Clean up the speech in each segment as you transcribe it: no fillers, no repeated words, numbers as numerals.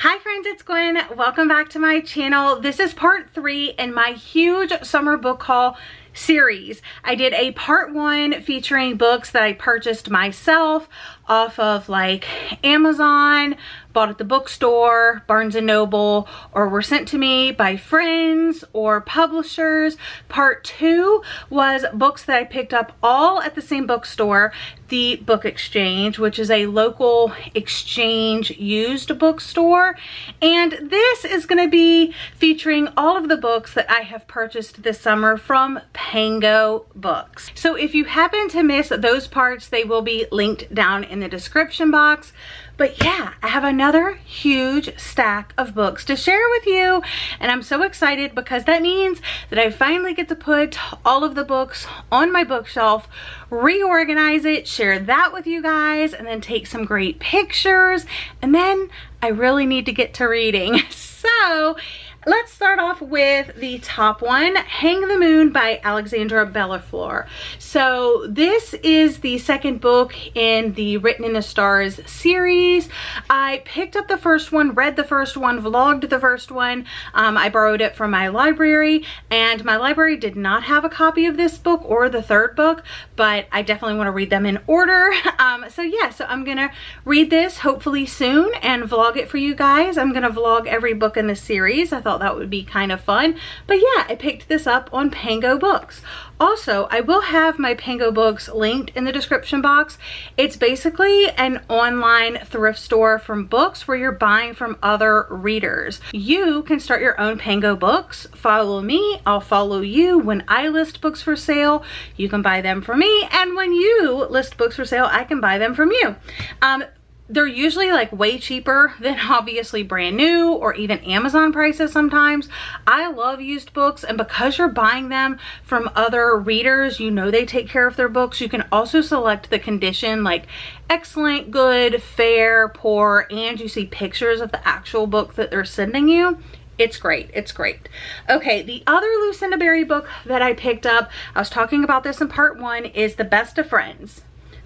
Hi friends, it's Gwen. Welcome back to my channel. This is part 3 in my huge summer book haul series. I did a part 1 featuring books that I purchased myself off of like Amazon, bought at the bookstore, Barnes & Noble, or were sent to me by friends or publishers. Part 2 was books that I picked up all at the same bookstore, the Book Exchange, which is a local exchange used bookstore. And this is going to be featuring all of the books that I have purchased this summer from PangoBooks. So if you happen to miss those parts, they will be linked down in the description box. But yeah, I have another huge stack of books to share with you, and I'm so excited because that means that I finally get to put all of the books on my bookshelf, reorganize it, share that with you guys, and then take some great pictures, and then I really need to get to reading. So let's start off with the top one, Hang the Moon by Alexandra Bellaflore. So this is the second book in the Written in the Stars series. I picked up the first one, read the first one, vlogged the first one. I borrowed it from my library, and my library did not have a copy of this book or the third book, but I definitely want to read them in order. So I'm gonna read this hopefully soon and vlog it for you guys. I'm gonna vlog every book in the series. I thought that would be kind of fun. But yeah, I picked this up on PangoBooks. Also, I will have my PangoBooks linked in the description box. It's basically an online thrift store from books where you're buying from other readers. You can start your own PangoBooks. Follow me, I'll follow you. When I list books for sale, you can buy them from me. And when you list books for sale, I can buy them from you. They're usually like way cheaper than obviously brand new or even Amazon prices sometimes. I love used books, and because you're buying them from other readers, you know they take care of their books. You can also select the condition like excellent, good, fair, poor, and you see pictures of the actual book that they're sending you. It's great. It's great. Okay, the other Lucinda Berry book that I picked up, I was talking about this in part 1, is The Best of Friends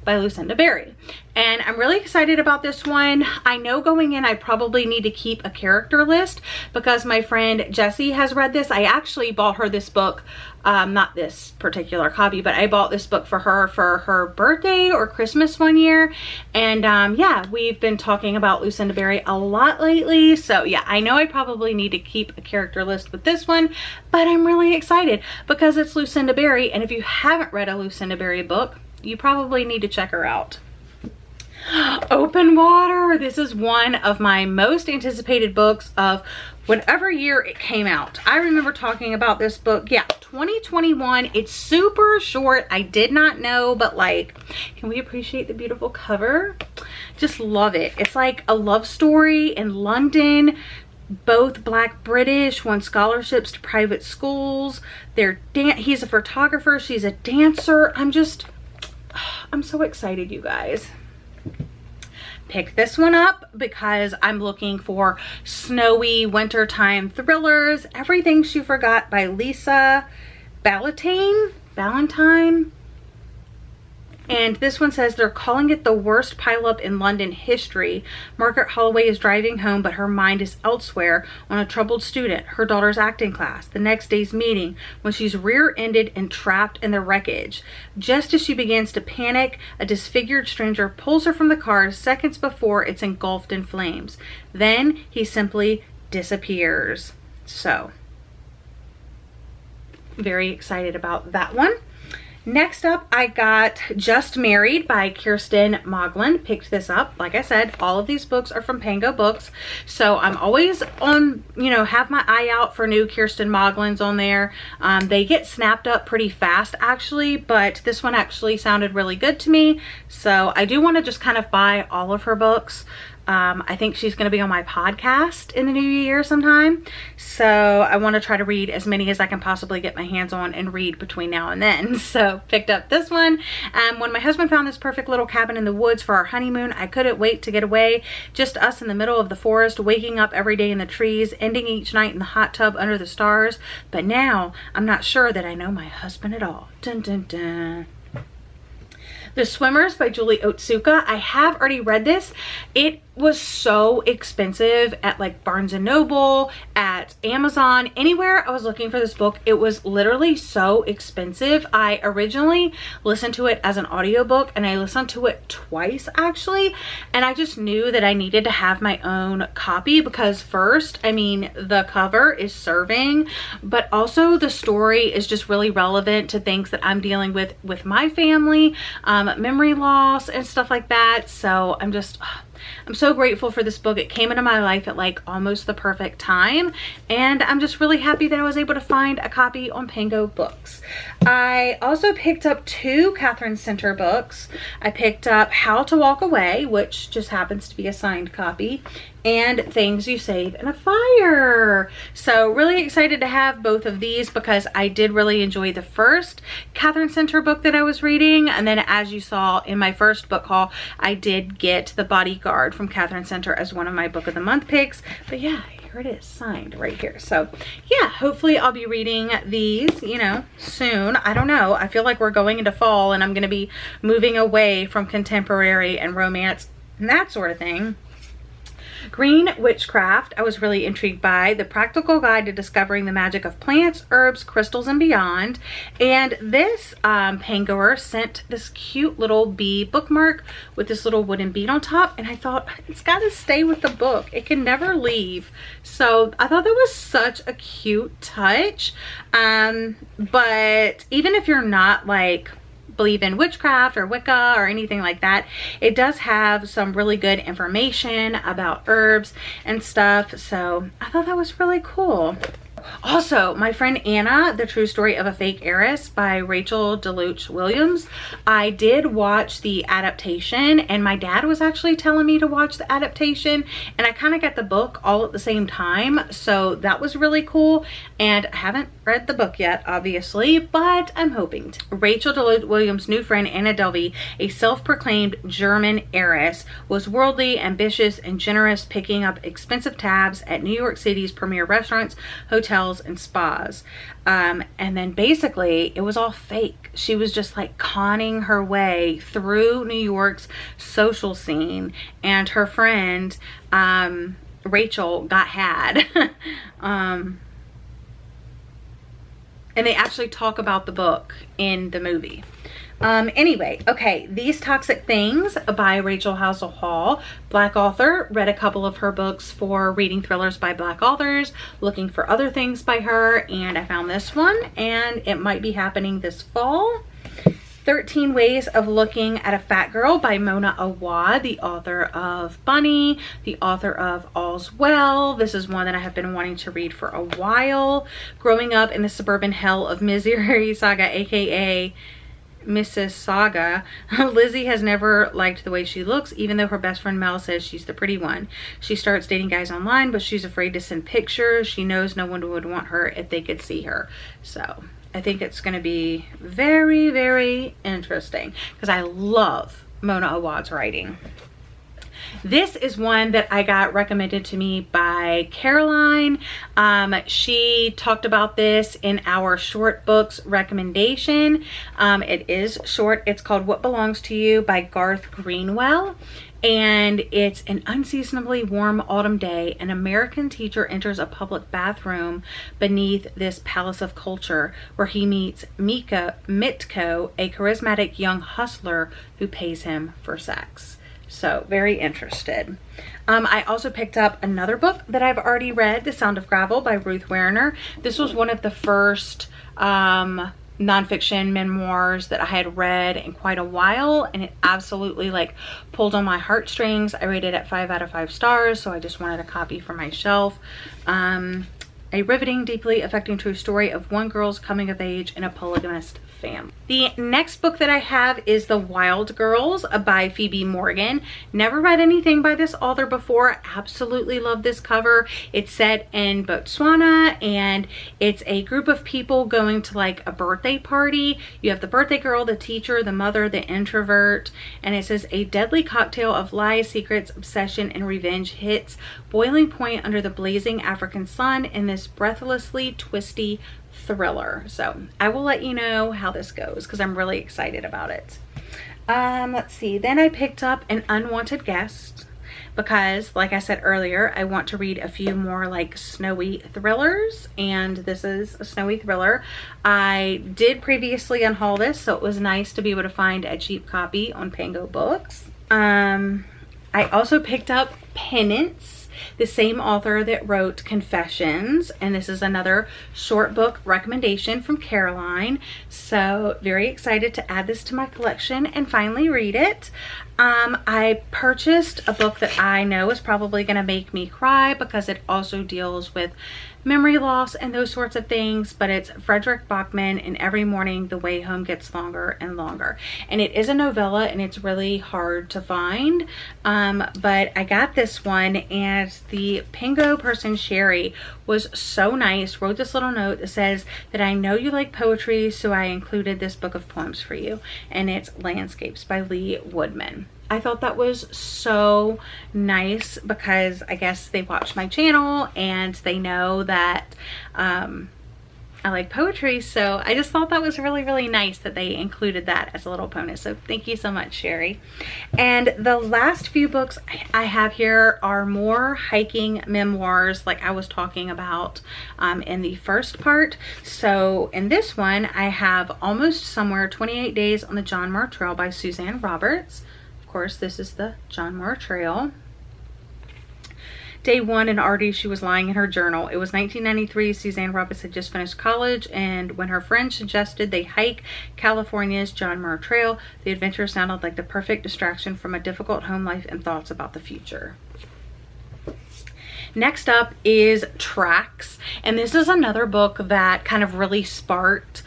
by Lucinda Berry, and I'm really excited about this one. I know going in I probably need to keep a character list because my friend Jessie has read this. I actually bought her this book, not this particular copy, but I bought this book for her birthday or Christmas one year, and yeah, we've been talking about Lucinda Berry a lot lately. So yeah, I know I probably need to keep a character list with this one, but I'm really excited because it's Lucinda Berry, and if you haven't read a Lucinda Berry book, you probably need to check her out. Open Water. This is one of my most anticipated books of whatever year it came out. I remember talking about this book, yeah, 2021. It's super short. I did not know, but like, can we appreciate the beautiful cover? Just love it. It's like a love story in London. Both Black British, won scholarships to private schools. He's a photographer, she's a dancer. I'm so excited, you guys. Picked this one up because I'm looking for snowy wintertime thrillers. Everything She Forgot by Lisa Valentine. And this one says they're calling it the worst pileup in London history. Margaret Holloway is driving home, but her mind is elsewhere on a troubled student, her daughter's acting class, the next day's meeting, when she's rear-ended and trapped in the wreckage. Just as she begins to panic, a disfigured stranger pulls her from the car seconds before it's engulfed in flames. Then he simply disappears. So, very excited about that one. Next up, I got Just Married by Kirsten Moglen. Picked this up. Like I said, all of these books are from PangoBooks. So I'm always on, have my eye out for new Kirsten Moglens on there. They get snapped up pretty fast actually, but this one actually sounded really good to me. So I do want to just kind of buy all of her books. I think she's going to be on my podcast in the new year sometime. So I want to try to read as many as I can possibly get my hands on and read between now and then. So picked up this one. When my husband found this perfect little cabin in the woods for our honeymoon, I couldn't wait to get away. Just us in the middle of the forest, waking up every day in the trees, ending each night in the hot tub under the stars. But now I'm not sure that I know my husband at all. Dun dun dun. The Swimmers by Julie Otsuka. I have already read this. It was so expensive at like Barnes and Noble, at Amazon, anywhere I was looking for this book. It was literally so expensive. I originally listened to it as an audiobook, and I listened to it twice actually, and I just knew that I needed to have my own copy because first, I mean, the cover is serving, but also the story is just really relevant to things that I'm dealing with my family, memory loss and stuff like that. So I'm so grateful for this book. It came into my life at like almost the perfect time, and I'm just really happy that I was able to find a copy on PangoBooks. I also picked up 2 Catherine Center books. I picked up How to Walk Away, which just happens to be a signed copy, and Things You Save in a Fire. So really excited to have both of these because I did really enjoy the first Catherine Center book that I was reading, and then as you saw in my first book haul, I did get The Bodyguard from Catherine Center as one of my book of the month picks. But yeah, here it is, signed right here. So yeah, hopefully I'll be reading these, you know, soon. I don't know, I feel like we're going into fall and I'm going to be moving away from contemporary and romance and that sort of thing. Green Witchcraft, I was really intrigued by. The Practical Guide to Discovering the Magic of Plants, Herbs, Crystals, and Beyond. And this Pangoer sent this cute little bee bookmark with this little wooden bead on top, and I thought, it's got to stay with the book. It can never leave. So I thought that was such a cute touch. But even if you're not like believe in witchcraft or Wicca or anything like that, it does have some really good information about herbs and stuff, so I thought that was really cool. Also, my friend Anna, The True Story of a Fake Heiress by Rachel Deluche Williams. I did watch the adaptation, and my dad was actually telling me to watch the adaptation, and I kind of got the book all at the same time, so that was really cool. And I haven't read the book yet, obviously, but I'm hoping to. Rachel Deluche Williams' new friend Anna Delvey, a self-proclaimed German heiress, was worldly, ambitious, and generous, picking up expensive tabs at New York City's premier restaurants, hotels, and spas. And then basically it was all fake. She was just like conning her way through New York's social scene, and her friend Rachel got had. And they actually talk about the book in the movie. Anyway, okay, These Toxic Things by Rachel Housel Hall, Black author. Read a couple of her books for reading thrillers by Black authors, looking for other things by her, and I found this one, and it might be happening this fall. 13 Ways of Looking at a Fat Girl by Mona Awad, the author of Bunny, the author of All's Well. This is one that I have been wanting to read for a while. Growing Up in the Suburban Hell of Misery Saga, aka Mrs. Saga. Lizzie has never liked the way she looks, even though her best friend Mel says she's the pretty one. She starts dating guys online, but she's afraid to send pictures. She knows no one would want her if they could see her. So I think it's going to be very, very interesting because I love Mona Awad's writing. This is one that I got recommended to me by Caroline. She talked about this in our short books recommendation. It is short. It's called What Belongs to You by Garth Greenwell. And it's an unseasonably warm autumn day. An American teacher enters a public bathroom beneath this palace of culture, where he meets Mitko, a charismatic young hustler who pays him for sex. So very interested. I also picked up another book that I've already read, The Sound of Gravel by Ruth Werner. This was one of the first nonfiction memoirs that I had read in quite a while, and it absolutely like pulled on my heartstrings. I rated it 5 out of 5 stars, so I just wanted a copy for my shelf. A riveting, deeply affecting true story of one girl's coming of age in a polygamist family. The next book that I have is The Wild Girls by Phoebe Morgan. Never read anything by this author before. Absolutely love this cover. It's set in Botswana, and it's a group of people going to like a birthday party. You have the birthday girl, the teacher, the mother, the introvert, and it says a deadly cocktail of lies, secrets, obsession, and revenge hits boiling point under the blazing African sun in this breathlessly twisty thriller. So I will let you know how this goes because I'm really excited about it. Let's see. Then I picked up An Unwanted Guest. because, like I said earlier, I want to read a few more like snowy thrillers, and this is a snowy thriller. I did previously unhaul this, so it was nice to be able to find a cheap copy on PangoBooks. I also picked up Penance, the same author that wrote Confessions, and this is another short book recommendation from Caroline. So very excited to add this to my collection and finally read it. I purchased a book that I know is probably going to make me cry because it also deals with memory loss and those sorts of things, but it's Frederick Bachman, and Every Morning the Way Home Gets Longer and Longer. And it is a novella, and it's really hard to find, but I got this one, and the Pango person, Sherry, was so nice, wrote this little note that says that I know you like poetry, so I included this book of poems for you, and it's Landscapes by Lee Woodman. I thought that was so nice because I guess they watch my channel and they know that I like poetry, so I just thought that was really, really nice that they included that as a little bonus. So thank you so much, Sherry. And the last few books I have here are more hiking memoirs like I was talking about in the first part. So in this one, I have Almost Somewhere, 28 Days on the John Muir Trail by Suzanne Roberts. Of course, this is the John Muir Trail. Day one, and already she was lying in her journal. It was 1993. Suzanne Roberts had just finished college, and when her friend suggested they hike California's John Muir Trail, the adventure sounded like the perfect distraction from a difficult home life and thoughts about the future. Next up is Tracks, and this is another book that kind of really sparked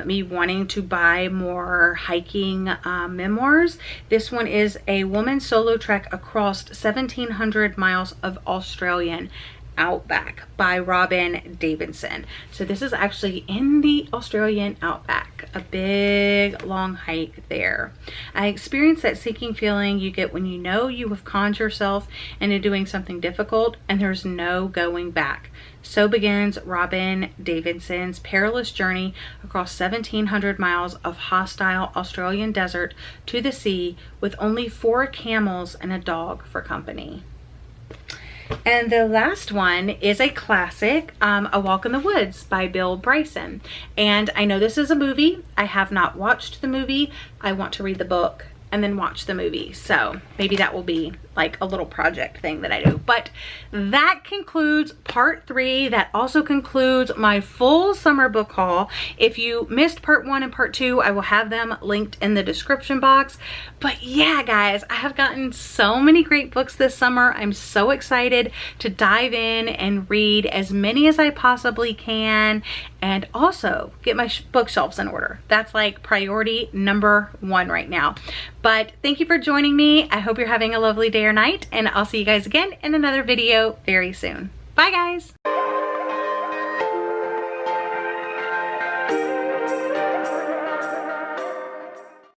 me wanting to buy more hiking memoirs. This one is a woman's solo trek across 1,700 miles of Australian Outback by Robin Davidson. So this is actually in the Australian Outback, a big long hike there. I experienced that sinking feeling you get when you know you have conned yourself into doing something difficult and there's no going back. So begins Robin Davidson's perilous journey across 1,700 miles of hostile Australian desert to the sea with only 4 camels and a dog for company. And the last one is a classic, A Walk in the Woods by Bill Bryson. And I know this is a movie. I have not watched the movie. I want to read the book and then watch the movie. So maybe that will be like a little project thing that I do. But that concludes part 3. That also concludes my full summer book haul. If you missed part 1 and part 2, I will have them linked in the description box. But yeah, guys, I have gotten so many great books this summer. I'm so excited to dive in and read as many as I possibly can, and also get my bookshelves in order. That's like priority number 1 right now. But thank you for joining me. I hope you're having a lovely day or night, and I'll see you guys again in another video very soon. Bye, guys.